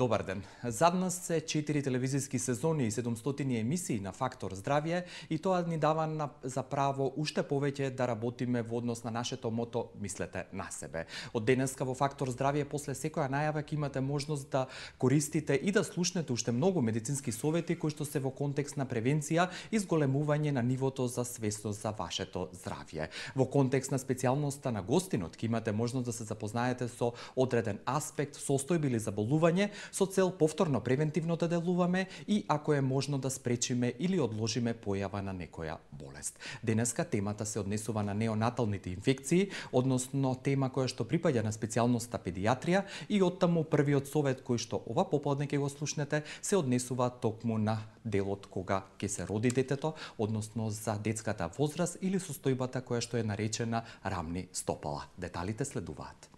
Добар ден. Зад нас се 4 телевизиски сезони и 700 емисии на Фактор здравје и тоа ни дава за право уште повеќе да работиме во однос на нашето мото "Мислете на себе". Од денеска во Фактор здравје после секоја најава ќе имате можност да користите и да слушнете уште многу медицински совети кои што се во контекст на превенција и зголемување на нивото за свесност за вашето здравје. Во контекст на специјалноста на гостинот ќе имате можност да се запознаете со одреден аспект, состојби или заболување со цел повторно превентивно да делуваме и ако е можно да спречиме или одложиме појава на некоја болест. Денеска темата се однесува на неонаталните инфекции, односно тема која што припаѓа на специјалноста педиатрија и оттаму првиот совет кој што ова попладне ќе го слушнете се однесува токму на делот кога ќе се роди детето, односно за детската возраст или состојбата која што е наречена рамни стопала. Деталите следуваат.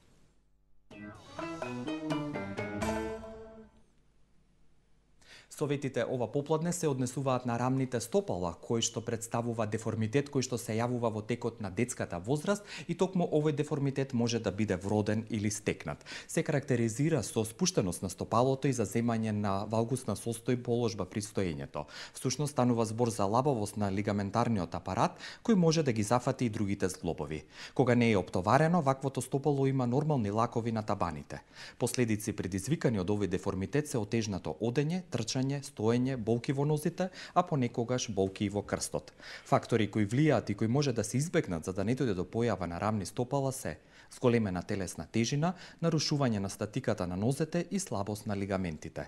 Советите ова попладне се однесуваат на рамните стопала, кои што представува деформитет кој што се јавува во текот на детската возраст и токму овој деформитет може да биде вроден или стекнат. Се карактеризира со спуштеност на стопалото и заземање на валгусна состојба положба при стоењето. Всушност станува збор за лабавост на лигаментарниот апарат кој може да ги зафати и другите зглобови. Кога не е оптоварено, ваквото стопало има нормални лакови на табаните. Последици предизвикани од овој деформитет се отежнато одење, трчање, стоење, болки во нозите, а понекогаш болки и во крстот. Фактори кои влијаат и кои може да се избегнат за да не дојде до појава на рамни стопала се зголемена телесна тежина, нарушување на статиката на нозете и слабост на лигаментите.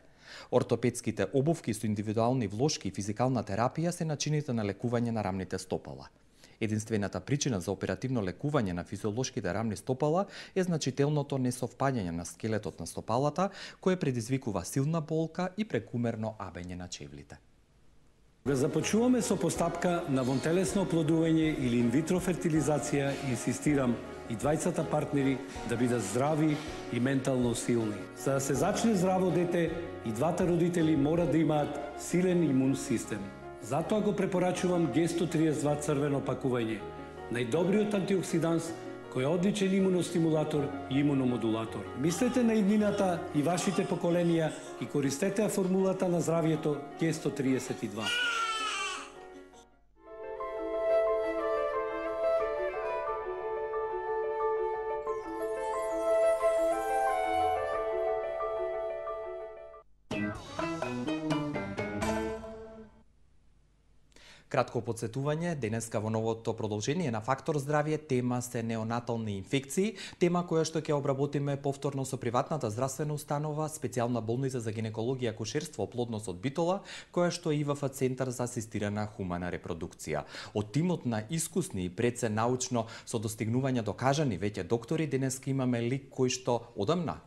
Ортопедските обувки со индивидуални влошки и физикална терапија се начините на лекување на рамните стопала. Единствената причина за оперативно лекување на физиолошките рамни стопала е значителното несовпаѓање на скелетот на стопалата, кое предизвикува силна болка и прекумерно абење на чевлите. Го започнуваме со постапка на вонтелесно оплодување или инвитро фертилизација, инсистирам и двајцата партнери да бидат здрави и ментално силни. За да се зачне здраво дете, и двата родители мора да имаат силен имун систем. Затоа го препорачувам Г132 црвено пакување, најдобриот антиоксиданс кој е одличен имуностимулатор и имуномодулатор. Мислете на иднината и вашите поколенија и користете формулата на здравјето Г132. Кратко подсетување, денеска во новото продолжение на Фактор здравје тема се неонатални инфекции, тема која што ќе обработиме повторно со приватната здравствена установа, специјална болница за гинекологија, акушерство, плодност од Битола, која што е ИВФ Центар за асистирана хумана репродукција. Од тимот на искусни и пред се научно со достигнувања докажани веќе доктори, денеска имаме лик кој што одамна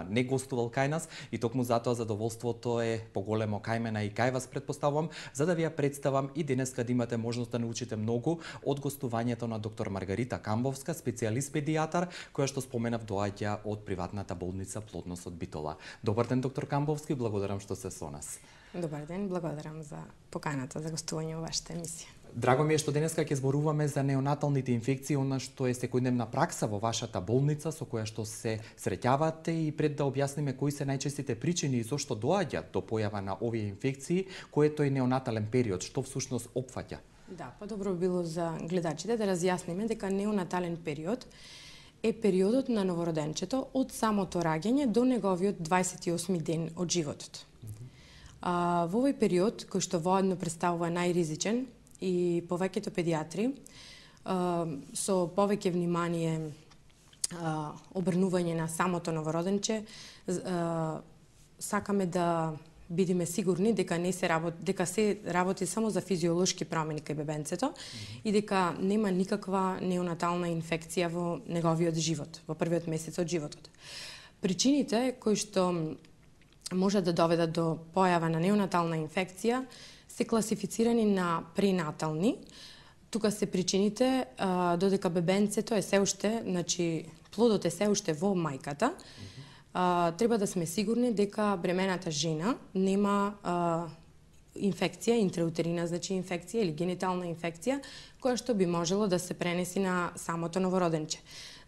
не гостувал кај нас и токму затоа задоволството е поголемо кај мене и кај вас претпоставувам, за да ви ја представам и денеска да имате можност да научите многу од гостувањето на доктор Маргарита Камбовска, специјалист педијатар, која што споменав доаѓа од приватната болница Плодност од Битола. Добар ден, доктор Камбовски, благодарам што сте со нас. Добар ден, благодарам за поканата за гостување во вашата емисија. Драго ми е што денеска ќе зборуваме за неонаталните инфекции, она што е секојдневна пракса во вашата болница со која што се среќавате и пред да објасниме кои се најчестите причини и зошто доаѓаат до појава на овие инфекции, кој е тој неонатален период, што всушност опфаќа? Да, подобро било за гледачите да разјасниме дека неонатален период е периодот на новороденчето од самото раѓање до неговиот 28 ден од животот. Во овој период, кој што воедно представува најризичен, и повеќето педиатри со повеќе внимание обрнување на самото новороденче сакаме да бидеме сигурни дека се работи само за физиолошки промени кај бебенцето и дека нема никаква неонатална инфекција во неговиот живот, во првиот месец од животот. Причините кои што може да доведат до појава на неонатална инфекција се класифицирани на пренатални. Тука се причините додека бебенцето е се уште, значи плодот е се уште во мајката. Треба да сме сигурни дека бремената жена нема инфекција, интраутерина, значи инфекција или генитална инфекција, која што би можело да се пренеси на самото новороденче.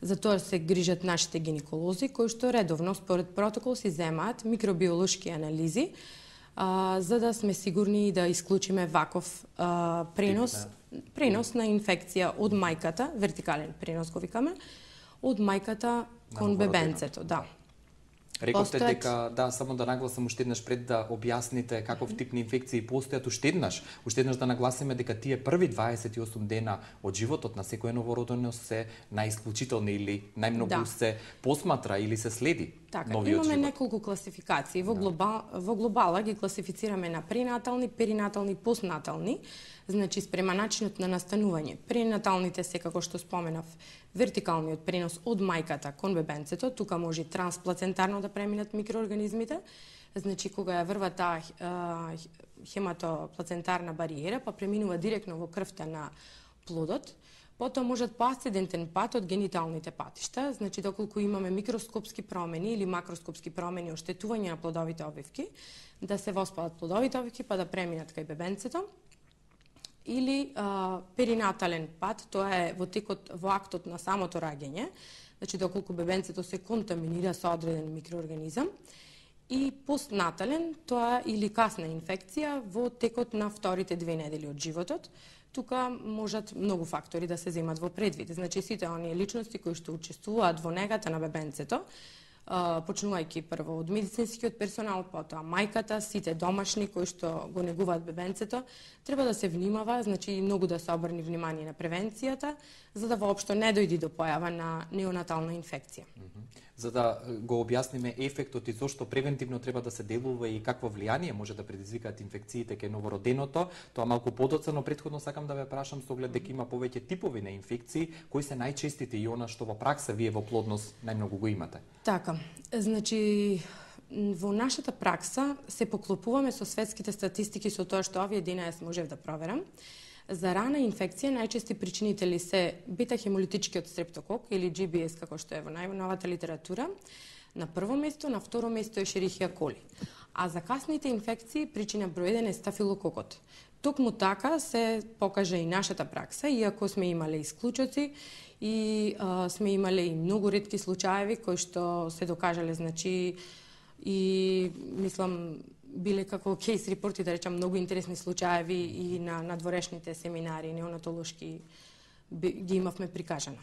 Затоа се грижат нашите гинеколози, кои што редовно, според протокол, си земаат микробиолошки анализи, за да сме сигурни да исклучиме ваков пренос на инфекција од мајката, вертикален пренос го викаме, од мајката кон бебенцето, да. Рековте дека, да, само да нагласам уште еднаш пред да објасните каков тип на инфекции постојат, уште еднаш да нагласиме дека тие први 28 дена од животот на секој новородено се најисклучителни или најмногу се посматра или се следи новиот имаме живот. неколку класификации. Во глобала ги класифицираме на пренатални, перинатални, постнатални, значи спрема начинот на настанување. Пренаталните се, како што споменав, вертикалниот пренос од мајката кон бебенцето, тука може трансплацентарно да преминат микроорганизмите, значи кога ја врва таа хематоплацентарна бариера, па преминува директно во крвта на плодот. Потоа можат по асцендентен пат од гениталните патишта, значи доколку имаме микроскопски промени или макроскопски промени, оштетување на плодовите обвивки, да се воспалат плодовите обвивки па да преминат кај бебенцето. Или перинатален пат, тоа е во актот на самото раѓање, значи доколку бебенцето се контаминира со одреден микроорганизам. И постнатален, тоа или касна инфекција во текот на вторите 2 недели од животот. Тука можат многу фактори да се земат во предвид. Значи сите оние личности кои што учествуваат во негата на бебенцето, почнувајќи прво од медицинскиот персонал, потоа мајката, сите домашни кои што го негуваат бебенцето, треба да се внимава, значи многу да се обрни внимание на превенцијата, за да воопшто не дојди до појава на неонатална инфекција. За да го објасниме ефектот и зошто превентивно треба да се делува и какво влијание може да предизвикаат инфекциите кај новороденото, тоа малку подоцна, но претходно сакам да ве прашам со оглед дека има повеќе типови на инфекции, кои се најчестите и она што во пракса вие во плодност најмногу го имате. Така, значи во нашата пракса се поклопуваме со светските статистики со тоа што овие дена јас можев да проверам. За рана инфекција најчести причинители се бета-хемолитичкиот стрептокок или GBS, како што е во најновата литература. На прво место, на второ место е Шерихија коли. А за касните инфекции причина број 1 е стафилококот. Токму така се покажа и нашата пракса, иако сме имале исклучоци и сме имале и многу ретки случаеви кои што се докажале, значи и мислам биле како кейс репорти, да речам, многу интересни случаеви и на надворешните семинари неонатолошки ги имавме прикажано.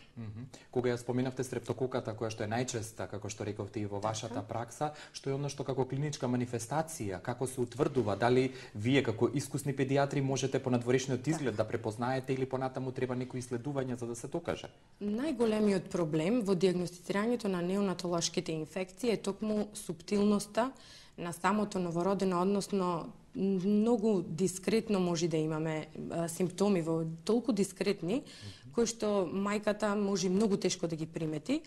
Кога ја споменавте стрептококата, која што е најчеста, како што рековте и во вашата пракса, што е она што како клиничка манифестација, како се утврдува, дали вие како искусни педиатри можете по надворешниот изглед да препознаете или понатаму треба некои исследувања за да се докаже? Најголемиот проблем во дијагностицирањето на неонатолошките инфекции е токму суптилноста на самото новородено, односно многу дискретно може да имаме симптоми во толку дискретни, кои што мајката може многу тешко да ги примети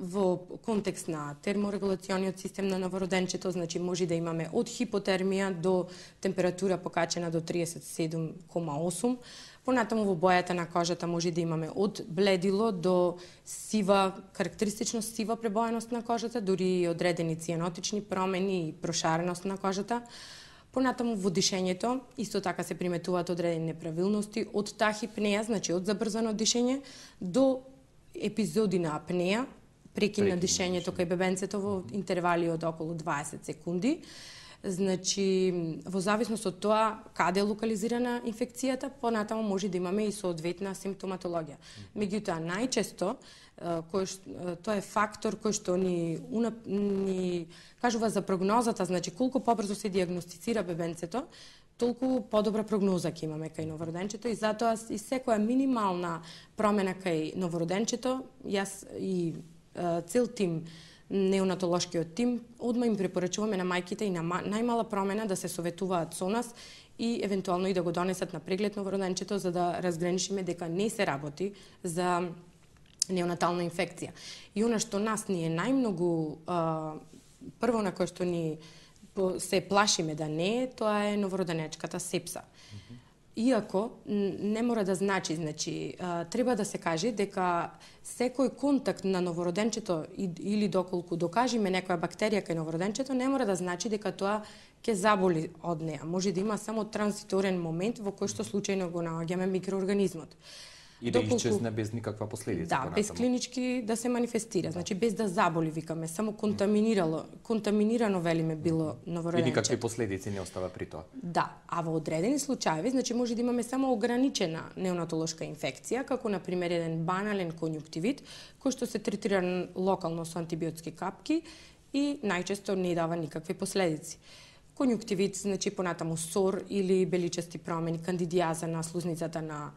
во контекст на терморегулациониот систем на новороденчето, значи може да имаме од хипотермија до температура покачена до 37,8. Понатаму во бојата на кожата може да имаме од бледило до сива, карактеристично сива пребојаност на кожата, дури и одредени цијанотични промени и прошареност на кожата. Понатаму во дишењето исто така се приметуваат одредени неправилности од тахипнеја, значи од забрзано дишење до епизоди на апнеја, прекин на дишењето кај бебенцето во интервали од околу 20 секунди. Значи, во зависност од тоа каде е локализирана инфекцијата, понатаму може да имаме и соодветна симптоматологија. Меѓутоа, најчесто, тоа е фактор кој што ни кажува за прогнозата, значи колку побрзо се дијагностицира бебенцето, толку подобра прогноза ќе имаме кај новороденчето и затоа и секоја минимална промена кај новороденчето, јас и цел тим, неонатолошкиот тим, одма им препорачуваме на мајките и на најмала промена да се советуваат со нас и евентуално и да го донесат на преглед новороденчето за да разграничиме дека не се работи за неонатална инфекција. И она што нас ни е најмногу прво на кој што ни се плашиме да не е, тоа е новороденечката сепса. Иако не мора да значи, треба да се каже дека секој контакт на новороденчето или доколку докажеме некоја бактерија кај новороденчето, не мора да значи дека тоа ќе заболи од неа. Може да има само транзиторен момент во кој што случајно го наоѓаме микроорганизмот. И да исчезне без никаква последица. Да, без клинички да се манифестира, значи без да заболи, викаме, само контаминирано велиме било новороденче. И никакви последици не остава при тоа. Да, а во одредени случаеви, значи може да имаме само ограничена неонатолошка инфекција, како на пример еден банален конјуктивит, кој што се третира локално со антибиотски капки и најчесто не дава никакви последици. Конјуктивит, значи понатаму сор или беличести промени, кандидијаза на слузницата на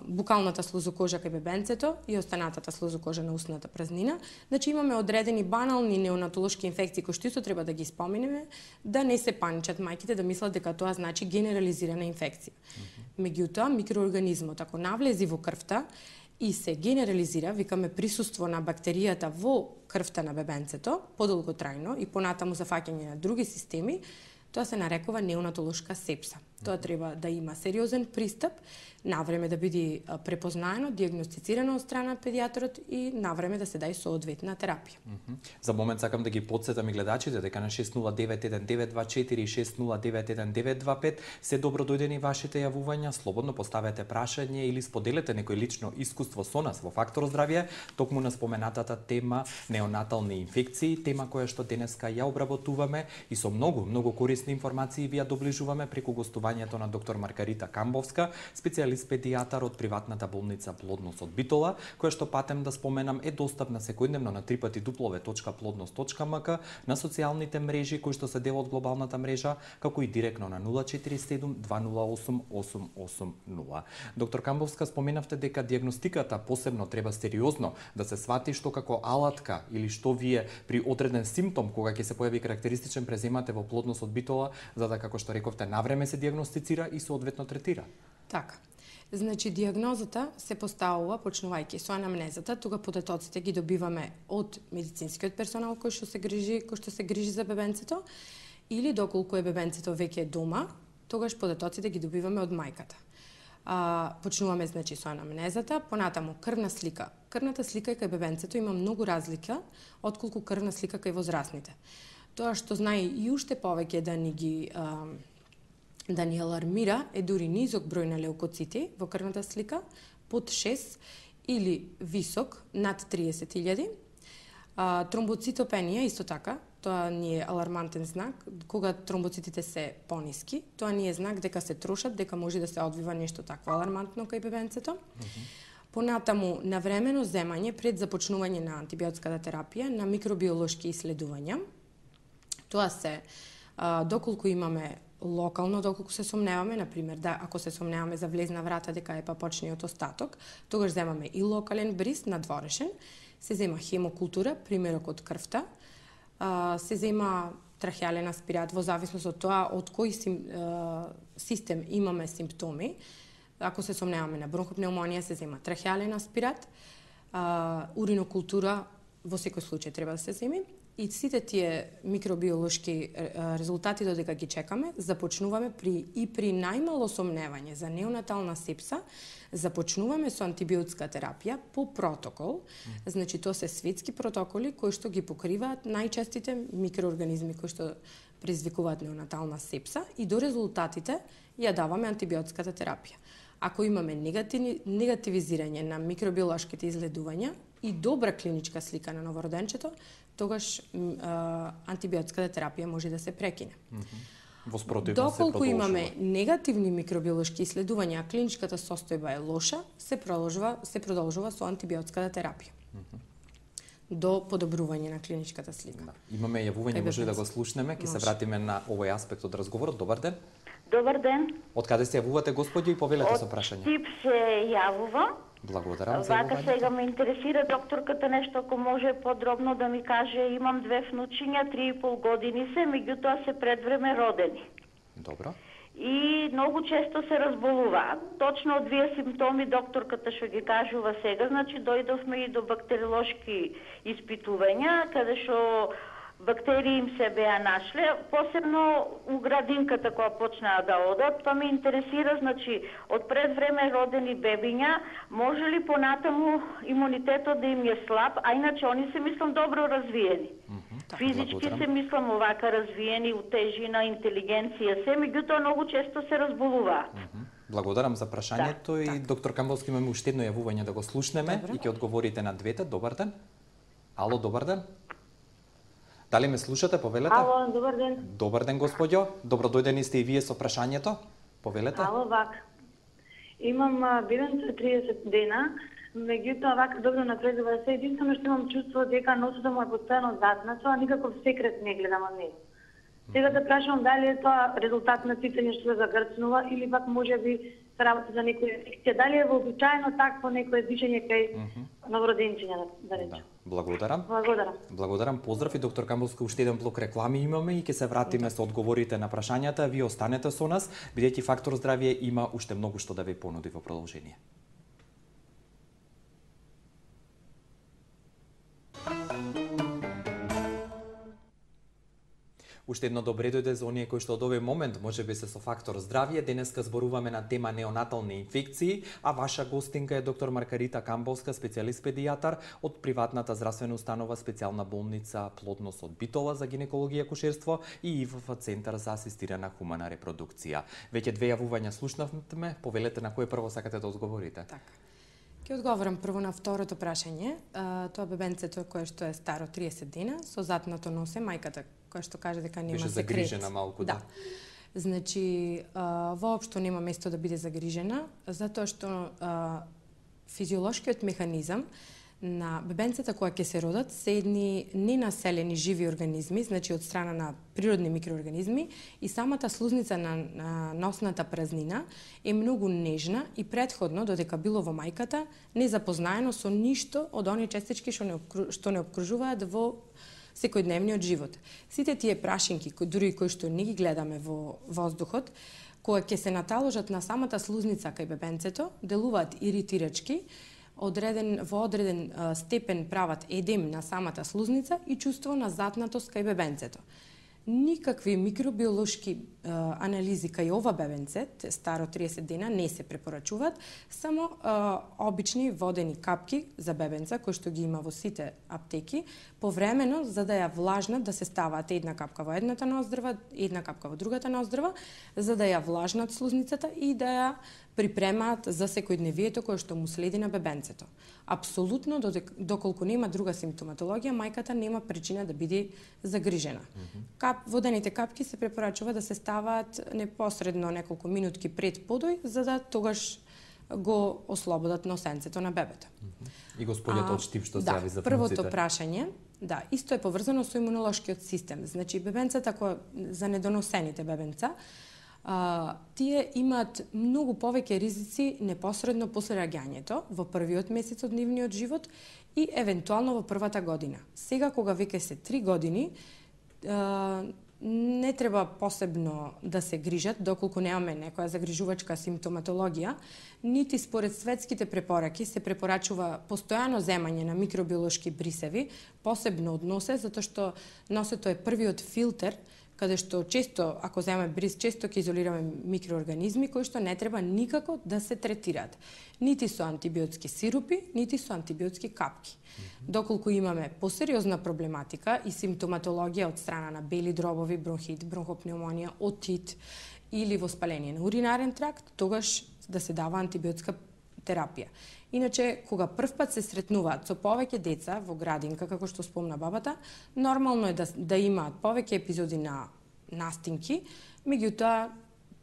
букалната слузокожа кај бебенцето и останатата слузокожа на устната празнина. Значи имаме одредени банални неонатолошки инфекции кои што исто треба да ги споменеме, да не се паничат мајките, да мислат дека тоа значи генерализирана инфекција. Меѓутоа, микроорганизмот ако навлези во крвта и се генерализира, викаме присуство на бактеријата во крвта на бебенцето, подолготрајно и понатаму зафаќање на други системи, тоа се нарекува неонатолошка сепса. Тоа треба да има сериозен пристап, навреме да биде препознаено, диагностицирано од страна педијатрот и навреме да се даде соодветна терапија. За момент сакам да ги потсетам и гледачите дека на 6091924 и 6091925 се добродојдени вашите јавувања, слободно поставете прашање или споделете некој лично искуство со нас во Фактор здравје, токму на споменатата тема неонатални инфекции, тема која што денеска ја обработуваме и со многу корисни информации ви ја доближуваме преку гостувањето на доктор Маргарита Камбовска, специјалист педијатар од приватната болница Плодност од Битола, која што патем да споменам е достапна секојдневно на www.plodnost.mk, на социјалните мрежи кои што се дел од глобалната мрежа, како и директно на 047 208 880. Доктор Камбовска, споменавте дека диагностиката посебно треба сериозно да се свати што како алатка или што вие при одреден симптом кога ќе се појави карактеристичен преземате во Плодност од Битола, за да како што рековте навреме се диагностицира и соодветно третира. Така. Значи, диагнозата се поставува почнувајќи со анамнезата, тога податоците ги добиваме од медицинскиот персонал кој што се грижи за бебенцето, или доколку е бебенцето веќе дома, тогаш податоците ги добиваме од мајката. Почнуваме значи со анамнезата, понатаму крвна слика. Крвната слика кај бебенцето има многу разлика отколку крвна слика кај возрастните. Тоа што знае и уште повеќе да ни алармира е дури низок број на леукоцити во крвната слика, под 6 или висок, над 30.000. Тромбоцитопенија исто така, тоа ни е алармантен знак, кога тромбоцитите се пониски, тоа ни е знак дека се трошат, дека може да се одвива нешто такво алармантно кај бебенцето. Понатаму, навремено земање пред започнување на антибиотската терапија на микробиолошки исследувања. Тоа се доколку имаме локално, доколку се сомневаме, например, ако се сомневаме за влезна врата дека е папочниот остаток, тогаш земаме и локален бриз надворешен, се зема хемокултура, примерок од крвта, се зема трахеален аспират во зависност од тоа од кој систем имаме симптоми. Ако се сомневаме на бронхопнеумонија, се зема трахеален аспират, уринокултура во секој случај треба да се земи. И сите тие микробиолошки резултати додека ги чекаме, започнуваме при најмало сомневање за неонатална сепса, започнуваме со антибиотска терапија по протокол. Значи тоа се светски протоколи кои што ги покриваат најчестите микроорганизми кои што предизвикуваат неонатална сепса и до резултатите ја даваме антибиотската терапија. Ако имаме негативизирање на микробиолошките изследувања и добра клиничка слика на новороденчето, тогаш антибиотската терапија може да се прекине. Доколку имаме негативни микробиолошки исследувања, а клиничката состојба е лоша, се продолжува со антибиотската терапија. До подобрување на клиничката слика. Имаме јавување, може да го слушнеме, ќе се вратиме на овој аспект од разговорот. Добар ден. Добар ден. Од каде се јавувате, господи, и повелете со прашање? Од Тип се јавувам. Благодарам за Вака сега ме интересира докторката нешто, ако може подробно да ми каже. Имам две внучиња, 3,5 години се, меѓутоа се предвреме родени. Добро. И многу често се разболуваат. Точно од вие симптоми докторката што ги кажува сега, значи дојдовме и до бактериолошки испитувања, каде што бактерии им се беа нашле, посебно у градинката која почнаа да одат, па ме интересира, значи, од пред време родени бебиња, може ли понатаму имунитетот да им е слаб, а иначе они се мислам добро развиени. Физички се мислам овака развиени, у тежина, интелигенција се, меѓутоа многу често се разболуваат. Благодарам за прашањето и така. доктор Камбовски имаме уште едно јавување да го слушнеме Добро. и ќе одговорите на двете. Добар ден. Ало, добар ден. Дали ме слушате? Повелете. Ало, добар ден. Добар ден, господјо. Добро дојдени сте и вие со прашањето. Повелете. Ало, вака. Имам бебенце 30 дена, меѓутоа вака добро напредува се. Единствено што имам чувство дека носото му е постојано затнато, а никаков секрет не гледам од него. Сега да прашувам дали е тоа резултат на цицење што се загрцнува или пак може би се работи за некоја инфекција. Дали е вообичаено такво некое дишење кај новороденчиња, да речем. Да. Благодарам. Благодарам. Благодарам, поздрав и доктор Камбовска, уште еден блок реклами имаме и ќе се вратиме со одговорите на прашањата. Вие останете со нас, бидејќи Фактор здравје има уште многу што да ви понуди во продолжение. Уште едно добре дојде за оние кои што од овој момент може би се со Фактор здравје. Денеска зборуваме на тема неонатални инфекции, а ваша гостинка е доктор Маргарита Камбовска, специјалист педијатар од приватната здравствена установа специјална болница Плодност од Битола за гинекологија и акушерство и ИВФ Центар за асистирана хумана репродукција. Веќе две јавувања слушнавме, повелете на кој прво сакате да одговорите. Така. Ќе одговорам прво на второто прашање. Тоа бебенцето кое што е старо 30 дена, со затнато носе, мајката која што каже дека нема Беше секрет. загрижена малку, да. Значи, воопшто нема место да биде загрижена, затоа што физиолошкиот механизам на бебенцата која ќе се родат се едни ненаселени живи организми, значи од страна на природни микроорганизми, и самата слузница на носната празнина е многу нежна и претходно, додека било во мајката, не запознаено со ништо од оние честички што не обкружуваат во секојдневниот живот. Сите тие прашинки, дури кои што не ги гледаме во воздухот, кои ќе се наталожат на самата слузница кај бебенцето, делуваат иритирачки, во одреден степен прават едем на самата слузница и чувство на затнатост кај бебенцето. Никакви микробиолошки анализи кај ова бебенце, старо 30 дена, не се препорачуваат, само обични водени капки за бебенца, кои што ги има во сите аптеки, повремено, за да ја влажнат, да се ставаат една капка во едната ноздрва, една капка во другата ноздрва, за да ја влажнат слузницата и да ја припремаат за секојдневието кое што му следи на бебенцето. Апсолутно, доколку нема друга симптоматологија, мајката нема причина да биде загрижена. Водените капки се препорачува да се ставаат непосредно неколку минутки пред подој, за да тогаш го ослободат носенцето на бебето. И господјата од Штип што се јави за првото прашање, исто е поврзано со имунолошкиот систем. Значи, бебенцата за недоносените бебенца, тие имаат многу повеќе ризици непосредно после раѓањето, во првиот месец од нивниот живот и евентуално во првата година. Сега, кога веќе се 3 години, не треба посебно да се грижат, доколку немаме некоја загрижувачка симптоматологија, нити според светските препораки се препорачува постојано земање на микробиолошки брисеви, посебно од носе, затоа што носето е првиот филтер, каде што често, ако земаме бриз, често ќе изолираме микроорганизми кои што не треба никако да се третираат. Нити со антибиотски сирупи, нити со антибиотски капки. Доколку имаме посериозна проблематика и симптоматологија од страна на бели дробови, бронхит, бронхопнеумонија, отит или воспаление на уринарен тракт, тогаш да се дава антибиотска терапија. Иначе, кога првпат се сретнуваат со повеќе деца во градинка, како што спомна бабата, нормално е да имаат повеќе епизоди на настинки, меѓутоа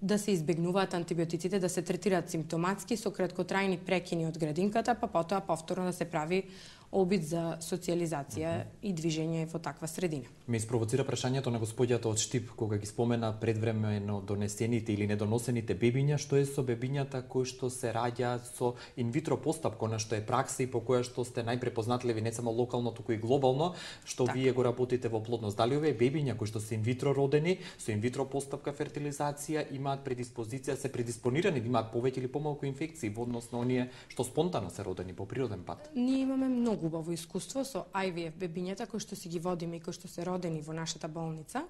да се избегнуваат антибиотиците, да се третираат симптоматски со краткотрајни прекини од градинката, па потоа повторно да се прави обид за социјализација и движење во таква средина. Ме испровоцира прашањето на господјата од Штип, кога ги спомена предвремено донесените или недоносените бебиња, што е со бебињата кои што се раѓаат со инвитро постапка, на што е пракса и по која што сте најпрепознатливи не само локално, туку и глобално, што вие го работите во Плодност. Дали овие бебиња кои што се инвитро родени, со инвитро постапка фертилизација, имаат предиспозиција, се предиспонирани да имаат повеќе или помалку инфекции во однос на оние што спонтано се родени по природен пат? Ние имаме многу убаво искуство со IVF бебињата кои што си ги водиме и кои што се родени во нашата болница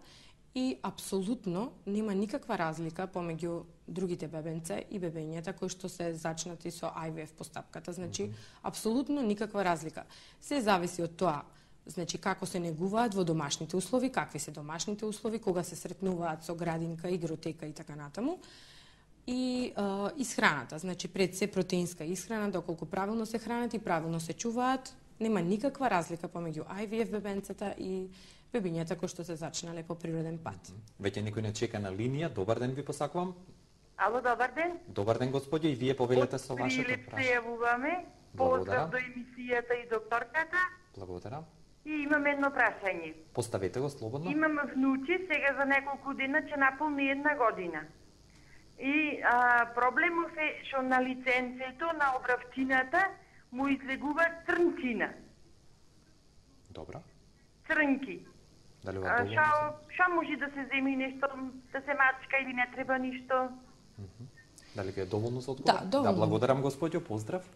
и апсолутно нема никаква разлика помеѓу другите бебенца и бебињата кои што се зачнати со IVF постапката. Значи, апсолутно никаква разлика. Се зависи од тоа, значи како се негуваат во домашните услови, какви се домашните услови, кога се сретнуваат со градинка, игротека и така натаму. и исхраната. Значи пред се протеинска исхрана, доколку правилно се хранат и правилно се чуваат, нема никаква разлика помеѓу IVF бебенцата и бебињата кои што се зачнале по природен пат. Веќе некој не чека на линија. Добар ден ви посакувам. Ало, добар ден. Добар ден, господи, и вие повелете со вашето Прилеп се прашање. јавуваме. Поздрав до емисијата и докторката. Благодарам. И имам едно прашање. Поставете го слободно. Имам внучи, сега за неколку дена ќе наполни 1 година. И проблемов е што на лиценцето на обравчината му излегува црнчина. Добра. Црнки. Дали ова доволно? Што може да се земи нешто, да се мачка или не треба ништо? Дали ви е доволно за одговор? Да, доволно. Да, благодарам, господјо, поздрав.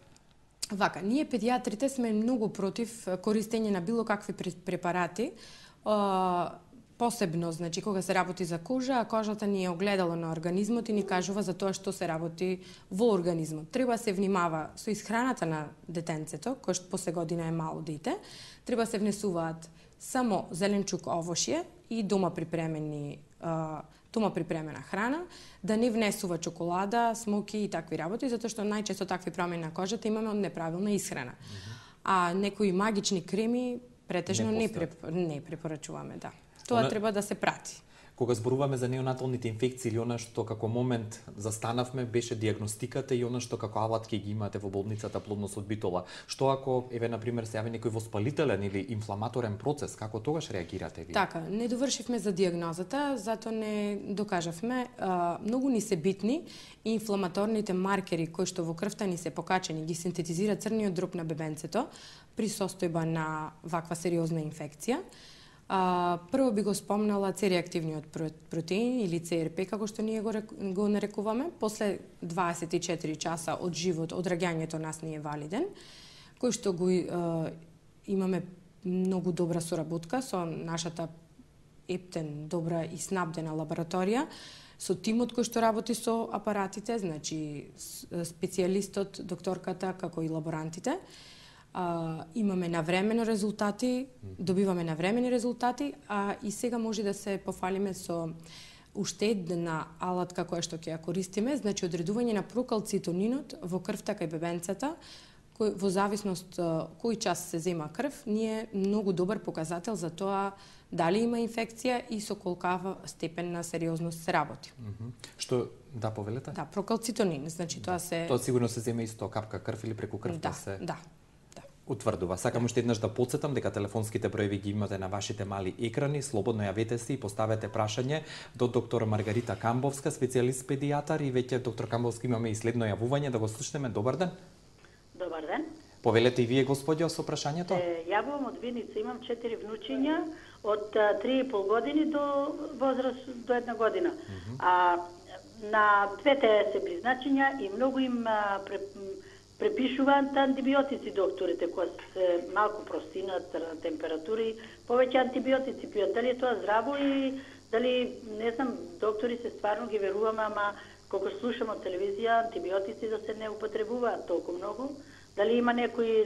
Вака, ние педиатрите сме многу против користење на било какви препарати, посебно, значи, кога се работи за кожа, а кожата ни е огледало на организмот и ни кажува за тоа што се работи во организмот. Треба се внимава со исхраната на детенцето, кој што после година е мало дете, треба се внесуваат само зеленчук, овошје и дома припремена храна, да не внесува чоколада, смоки и такви работи, затоа што најчесто такви промени на кожата имаме од неправилна исхрана. А некои магични креми претежно не препорачуваме, да. Тоа треба да се прати. Кога зборуваме за неонаталните инфекции или она што како момент застанавме беше диагностиката и она што како алатки ги имате во болницата плодност од Битола. Што ако на пример се јави некој воспалителен или инфламаторен процес, како тогаш реагирате вие? Така, не довршивме за диагнозата, затоа не докажавме. Многу ни се битни и инфламаторните маркери кои што во крвта ни се покачени ги синтетизира црниот дроб на бебенцето при состојба на ваква сериозна инфекција. Прво би го спомнала С-реактивниот протеин или ЦРП, како што ние го нарекуваме, после 24 часа од живот, од раѓањето нас не е валиден, кој што го имаме многу добра соработка со нашата ептен, добра и снабдена лабораторија, со тимот кој што работи со апаратите, значи специјалистот, докторката, како и лаборантите. Имаме навремено резултати, добиваме навремени резултати, и сега може да се пофалиме со уште една алатка која што ќе ја користиме, значи одредување на прокалцитонинот во крвта кај бебенцата, кој во зависност кој час се зема крв, ни е многу добар показател за тоа дали има инфекција и со колкава степен на сериозност се работи. Што да повелете? Да, прокалцитонин, значи тоа се Тоа сигурно се зема исто капка крв или преку крвта се. Да. Утврдува. Сакам уште еднаш да потсетам дека телефонските броеви ги имате на вашите мали екрани, слободно јавете се и поставете прашање до доктор Маргарита Камбовска, специјалист педијатар, и веќе доктор Камбовска имаме и следно јавување, да го слушнеме. Добар ден. Добар ден. Повелете и вие, господјо, со прашањето? Јавувам од Виница, имам 4 внучиња од 3,5 години до возраст до 1 година. На двете се близначиња и многу им препишуваат антибиотици докторите, кои се малку простинат температури, повеќе антибиотици пијат. Дали е тоа здраво и дали, не знам, доктори се стварно ги веруваме, ама колку слушам од телевизија, антибиотици да се не употребуваат толку многу. Дали има некои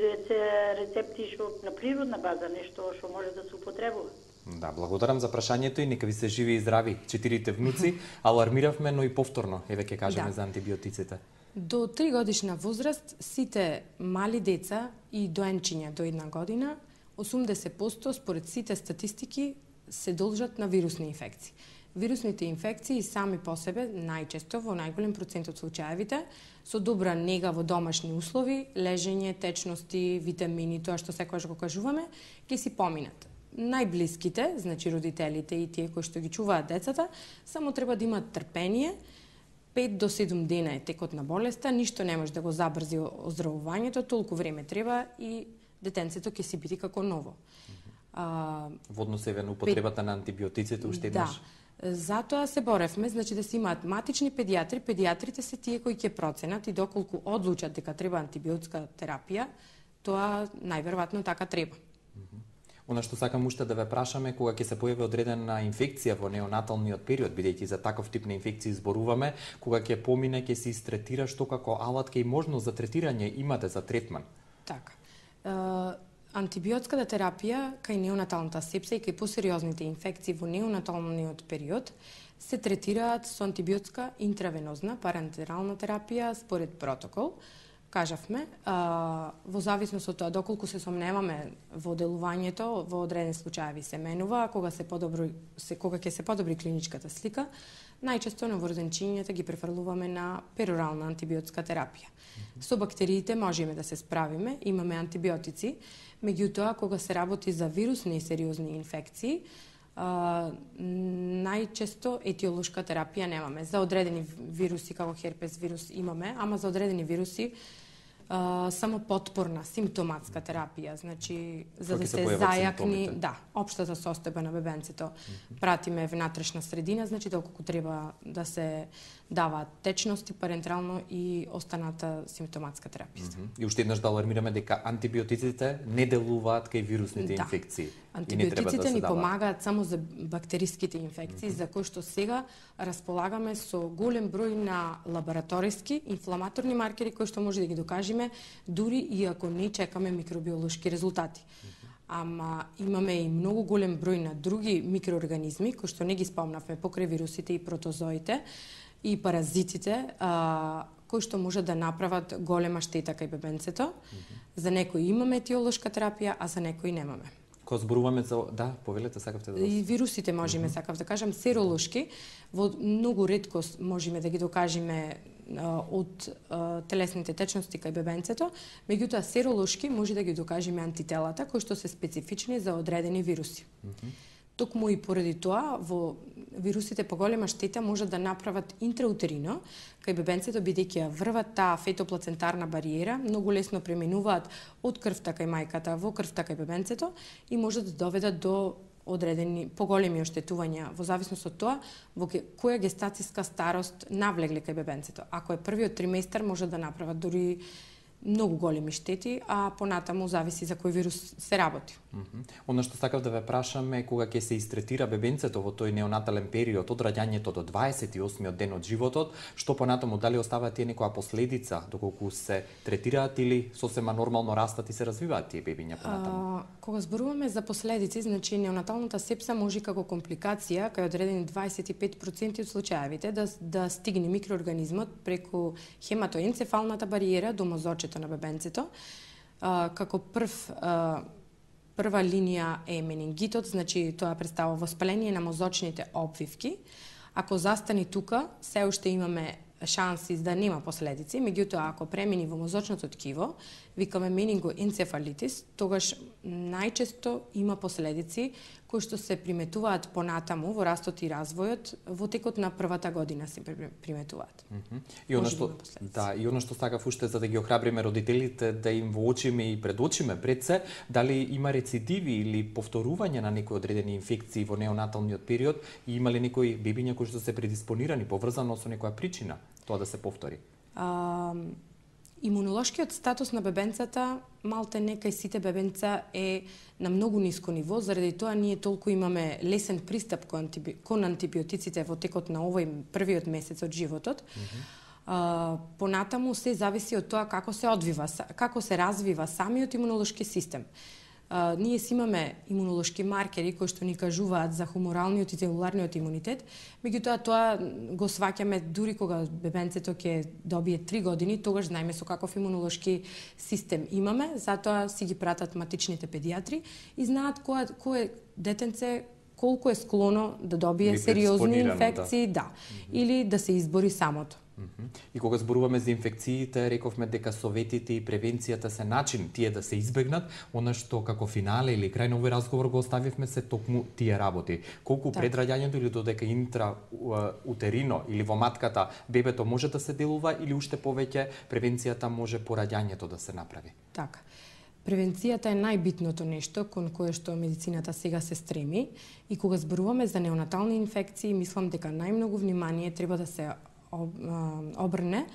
рецепти што на природна база, нешто што може да се употребува? Да, благодарам за прашањето и нека ви се живи и здрави 4 внуци. Алармиравме, но и повторно, еве ќе кажеме за антибиотиците. До 3 годишна возраст, сите мали деца и доенчиња до 1 година, 80% според сите статистики се должат на вирусни инфекции. Вирусните инфекции сами по себе, најчесто во најголем процент од случаевите, со добра нега во домашни услови, лежење, течности, витамини, тоа што секогаш го кажуваме, ќе си поминат. Најблиските, значи родителите и тие кои што ги чуваат децата, само треба да имаат трпение. 5 до 7 дена е текот на болеста, ништо не може да го забрзи оздравувањето, толку време треба и детенцето ќе си биде како ново. Во однос на употребата на антибиотиците уште еднаш. Да. Затоа се боревме, значи да се имаат матични педиатри, педиатрите се тие кои ќе проценат и доколку одлучат дека треба антибиотска терапија, тоа најверојатно така треба. Она што сакам уште да ве прашаме, кога ќе се појави одредена инфекција во неонаталниот период, бидејќи за таков тип на инфекции зборуваме, кога ќе помине, ќе се истретира, што како алатка и можност за третирање имате за третман? Така. антибиотската терапија кај неонаталната сепса и кај посериозните инфекции во неонаталниот период се третираат со антибиотска интравенозна парентерална терапија според протокол. Кажавме, во зависност од тоа доколку се сомневаме во делувањето, во одредени случаи се менува, кога ќе се подобри клиничката слика, најчесто новороденчињата ги префрлуваме на перорална антибиотска терапија. Со бактериите можеме да се справиме, имаме антибиотици, меѓутоа кога се работи за вирусни и сериозни инфекции, најчесто етиолошка терапија немаме. За одредени вируси, како херпес вирус имаме, ама за одредени вируси само потпорна симптоматска терапија, значи за да се зајакни, да, општата состојба на бебенцето. Пратиме внатрешна средина, значи доколку треба да се даваат течности парентерално и останата симптоматска терапија. И уште еднаш да алармираме дека антибиотиците не делуваат кај вирусните инфекции. Антибиотиците ни помагаат само за бактериските инфекции, за кои што сега располагаме со голем број на лабораториски инфламаторни маркери кои што може да ги докажеме дури и ако не чекаме микробиолошки резултати. Ама имаме и многу голем број на други микроорганизми кои што не ги спомнавме покрај вирусите и протозоите и паразитите, кои што може да направат голема штета кај бебенцето. За некои имаме етиолошка терапија, а за некои немаме. Кога зборуваме за повелете, сакавте да... И вирусите можеме, сакав да кажам, серолошки, во многу ретко можеме да ги докажеме од телесните течности кај бебенцето, меѓутоа серолошки може да ги докажеме антителата кои што се специфични за одредени вируси. Токму и поради тоа, во вирусите по голема штета можат да направат интраутерино, кај бебенцето, бидејќи ја врват таа фетоплацентарна бариера, многу лесно преминуваат од крвта кај мајката во крвта кај бебенцето и можат да доведат до одредени поголеми оштетувања во зависност од тоа во која гестацијска старост навлегле кај бебенцето. Ако е првиот триместар, може да направат дури многу големи штети, а понатаму зависи за кој вирус се работи. Оно што сакав да ве прашам е кога ќе се истретира бебенцето во тој неонатален период од раѓањето до 28-миот ден од животот, што понатаму дали оставаат тие некоја последица доколку се третираат или сосема нормално растат и се развиваат тие бебиња понатаму? Кога зборуваме за последици, значи неонаталната сепса може како компликација кај одредени 25% од случаевите да стигне микроорганизмот преку хематоенцефалната бариера до мозочето на бебенцето. Како прва линија е менингитот, значи тоа представува воспаление на мозочните обвивки. Ако застани тука, се уште имаме шанси да нема последици, меѓутоа ако премини во мозочното ткиво, викаме менингоенцефалитис, тогаш најчесто има последици кои што се приметуваат понатаму во растот и развојот, во текот на првата година се приметуваат. И оно што сакав уште за да ги охрабриме родителите да им воочиме и предочиме пред се, дали има рецидиви или повторување на некои одредени инфекции во неонаталниот период и има ли некои бебиња кои што се предиспонирани поврзано со некоја причина тоа да се повтори? Имунолошкиот статус на бебенцата малте не кај сите бебенца е на многу ниско ниво, заради тоа ние толку имаме лесен пристап кон антибиотиците во текот на овој првиот месец од животот. Понатаму се зависи од тоа како се развива самиот имунолошки систем. Ние си имаме имунолошки маркери кои што ни кажуваат за хуморалниот и целуларниот имунитет, меѓутоа тоа го сваќаме дури кога бебенцето ќе добие 3 години, тогаш знаеме со каков имунолошки систем имаме, затоа си ги пратат матичните педиатри и знаат кое детенце колку е склоно да добие сериозни инфекции, или да се избори самото. И кога зборуваме за инфекциите, рековме дека советите и превенцијата се начин тие да се избегнат, она што како финале или крај на овој разговор го оставивме се токму тие работи. Колку пред раѓањето или додека интраутерино или во матката бебето може да се делува или уште повеќе превенцијата може по раѓањето да се направи? Така. Превенцијата е најбитното нешто кон кое што медицината сега се стреми и кога зборуваме за неонатални инфекции, мислам дека најмногу внимание треба да се обрне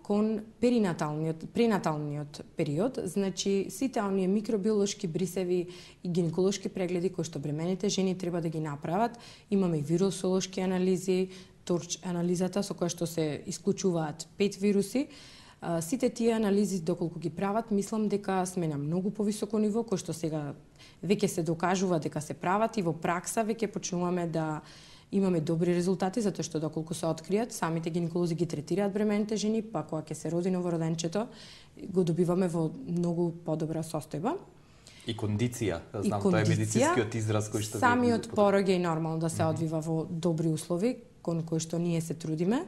кон пренаталниот период, значи сите оние микробиолошки брисеви и гинеколошки прегледи кои што бремените жени треба да ги направат. Имаме и вирусолошки анализи, торч анализата со која што се исклучуваат 5 вируси, Сите тие анализи, доколку ги прават, мислам дека сме на многу повисоко ниво, кој што сега веќе се докажува дека се прават и во пракса веќе почнуваме да имаме добри резултати, затоа што доколку се откријат, самите гинеколози ги третираат бремените жени, па кога ќе се роди новороденчето, го добиваме во многу подобра состојба. И кондиција, знам, тоа е медицинскиот израз кој што самиот пороѓај нормално да се одвива во добри услови, кон кои што ние се трудиме.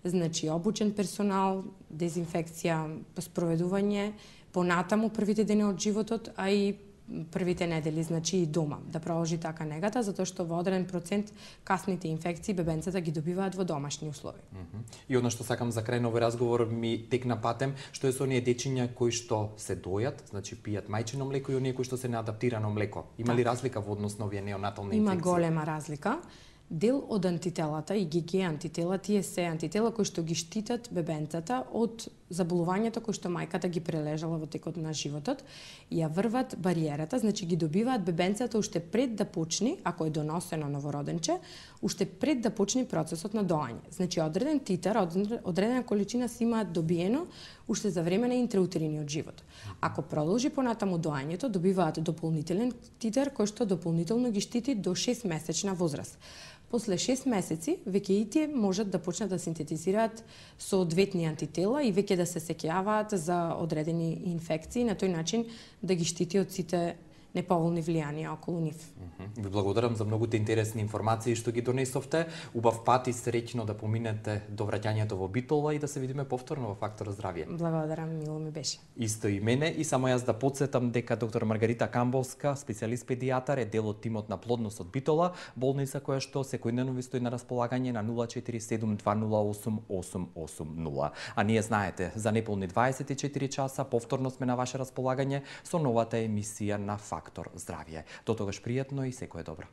Значи, обучен персонал, дезинфекција, спроведување, понатаму првите дени од животот, а и првите недели, значи и дома, да продолжи така негата, затоа што во одреден процент касните инфекции бебенцата ги добиваат во домашни услови. И одно што сакам за крај на овој разговор ми текна патем, што е со оние дечиња кои што се дојат, значи пијат мајчино млеко и оние кои што се неадаптирано млеко. Има ли разлика во однос на овие неонатални инфекции? Има голема разлика. Дел од антителата, IgG антитела, тие се антитела кои што ги штитат бебенцата од заболувањето кои што мајката ги прележала во текот на животот, ја врват бариерата, значи ги добиваат бебенцата уште пред да почне, ако е доносено новороденче, уште пред да почне процесот на доање. Значи одреден титар, одредена количина се имаат добиено уште за време на интраутериниот живот. Ако продолжи понатаму доањето, добиваат дополнителен титар кој што дополнително ги штити до 6 месечна возраст. После 6 месеци, веќе и тие можат да почнат да синтетизираат соодветни антитела и веќе да се сеќаваат за одредени инфекции, на тој начин да ги штити од сите неповолни влијанија околу нив. Ви благодарам за многуте интересни информации што ги донесовте. Убав пат и среќно да поминете до враќањето во Битола и да се видиме повторно во Фактор здравје. Благодарам, мило ми беше. Исто и мене, и само јас да подсетам дека доктор Маргарита Камбовска, специјалист педијатар, е дел од тимот на плодност од Битола, болница која што секојдневно ви стои на располагање на 047208880. А ние знаете, за неполни 24 часа повторно сме на ваше располагање со новата емисија на Фактор здравје. До тогаш пријатно и секое добро.